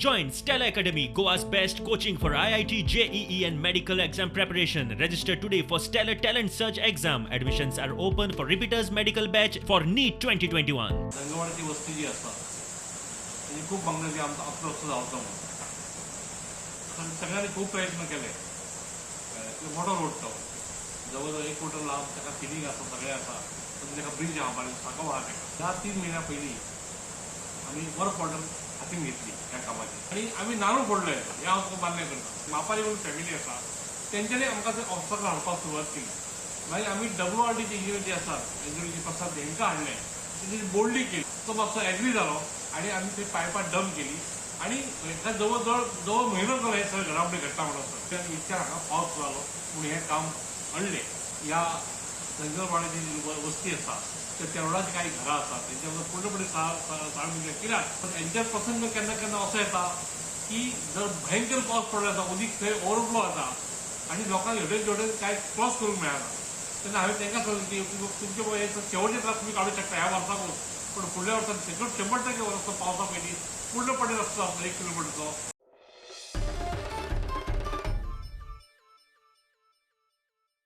Join Stella Academy, Goa's best coaching for IIT, JEE and medical exam preparation. Register today for Stellar Talent Search exam. Admissions are open for repeaters medical batch for NEET 2021. रंगवाड्याची वस्ती जी असतात त्याची खूप मागणी आमचा approach जावचो म्हणून सगळ्यांनी खूप प्रयत्न केले. मोठो रोड तो जवळजवळ 1 मीटर लांब त्याला फिलिंग आसा सगळें आसा पण ताका ब्रिज आहा बारीक साको आहा ताका 3 म्हयन्या पयलीं आमी वर्क ऑर्डर हातीन घेतली त्या कामाची आनी आमी नानू फोडले हें हांव मान्य करता. मापारी म्हणून फॅमिली आसा तेंच्यांनी आमकां ते ऑब्स्टकल हाडपाक सुरवात केली. मागीर आमी WRDचे इंजिनियर जे आसात इंजिनियर प्रसाद हेंकां हाडले तेजी बोल्डली केली. तो मातसो एग्री जालो आनी आमी ती पायपां डंप केली आनी हेका जवळ जवळ म्हयनो जालो हें सगळें घरा कडेन घडटा म्हणून त्या इतक्या हांगा पावस जालो पूण हें काम आणलें. ह्या रंगवाड्याची जी वस्ती आसा त्या रोडाची काही घरां आसात तेंच्या पूर्णपणे साळ म्हणजे कित्याक पण हेंच्या प्रसंग केन्ना केन्ना असो येता की जर भयंकर पावस पडलो जाता उदीक थंय ओवरफ्लो जाता आनी लोकांक हेवटेन काय क्रॉस करूंक मेळना. तेन्ना हांवें तांकां सांगलें की तुमचे पळय शेवटचे त्रास तुमी काडूं शकता ह्या वर्साकूच पण फुडल्या वर्साक 100% रस्तो पावसा पयलीं पूर्णपणे रस्तो आसता 1 किलोमिटरचो